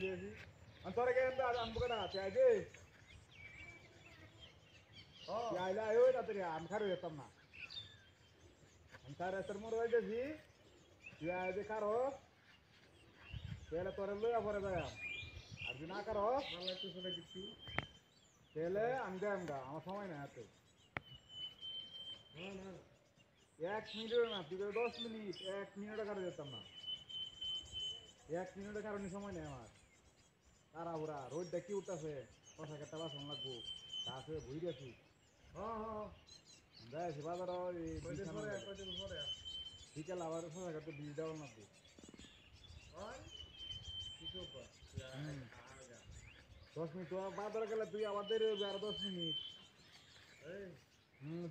দিয়েছি তোরা কে আমি বোকা চাই দে আইলে আয় তাড়াতাড়ি আমি খারো যেতাম না আমি তার রাস্তার মোড় যাইতেছি তুই আয় যে কারো তাহলে তোরে লইয়া পরে যায় আর যদি না কারো তাহলে আমি যাই গা আমার সময় নাই হাতে 1 মিনিট না তুই 10 মিনিট 1 মিনিটের কারো যেতাম না 1 মিনিটের কারণে সময় নেই আমার তাড়াহুড়া রোদটা কি উঠতেছে কথা কেটে বাসন লাগবো গাছে ভুই গেছি যাইছি বাজার বিকেল আবার কথা কেটে বীজ দেওয়ার লাগবো 10 মিনিট বাজারে গেলে তুই আবার দেরি হইবে আর 10 মিনিট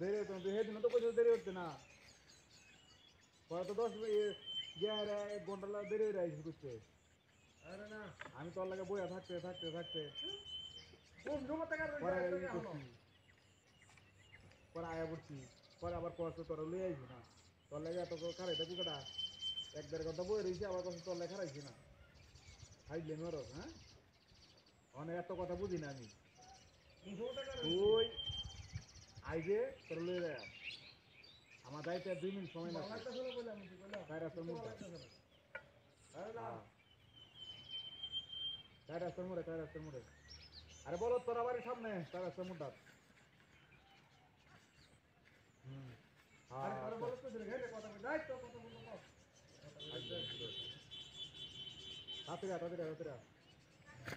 দেরি হতো তুই সেদিন তো কোথাও দেরি হচ্ছে না পরে তো 10 মিনিট 1 ঘন্টা দেরি হয়ে যাইছি বুঝতে আমি তোর লাগে বইয়া থাকতে থাকতে থাকতে পরে আয়া পড়ছি পরে আবার কষ্ট তোরা লই আইছি না তোর লাগে এত খারাইতে কুকাটা 1-1.5 ঘন্টা বই রয়েছি আবার কষ্ট তোর লাগে খারাইছি না খাইলে মরো হ্যাঁ অনেক এত কথা বুঝি না আমি তুই আইবে তোর লই যায় আমার যাইতে 2 মিনিট সময় না চার রাস্তার মোড়ে আরে বলো তোর বাড়ির সামনে 4 রাস্তার মোড়টা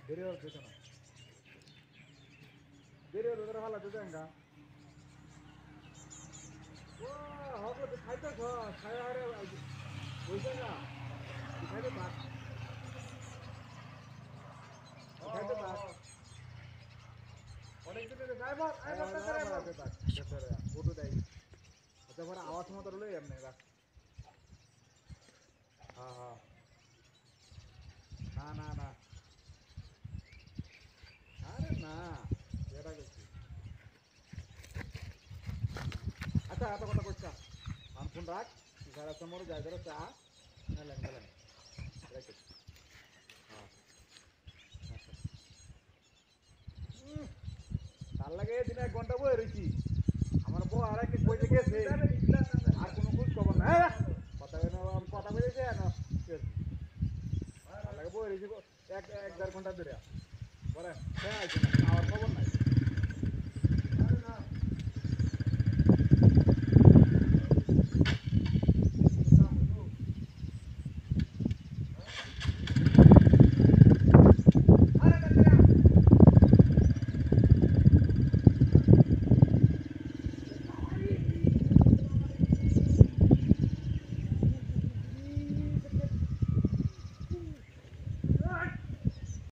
দেরি হচ্ছে না দেরি হলে তোরা ভালো দেঙ্গা ও হবে তুই খাইতেছ খাই আরে বুঝছে না তুই খাইতে থাক খাইতে থাক অনেক দিন ড্রাইভার ফটো দেয় আচ্ছা পরে আওয়াজ মতো লই এমনি রাখ হ্যাঁ না আরে না এটা করছি আচ্ছা এত কথা করছি আমি ফোন রাখ সারা সময় যাই ধরো চা গেলেন রেখে তার লাগে দিন 1 ঘন্টা বই রয়েছি আমার বউ আর একটা কইতে গেছে আর কোনো খোঁজ খবর না কথা বলেছে তার লাগে বই রয়েছি 1-1.5 ঘন্টা ধরে পরে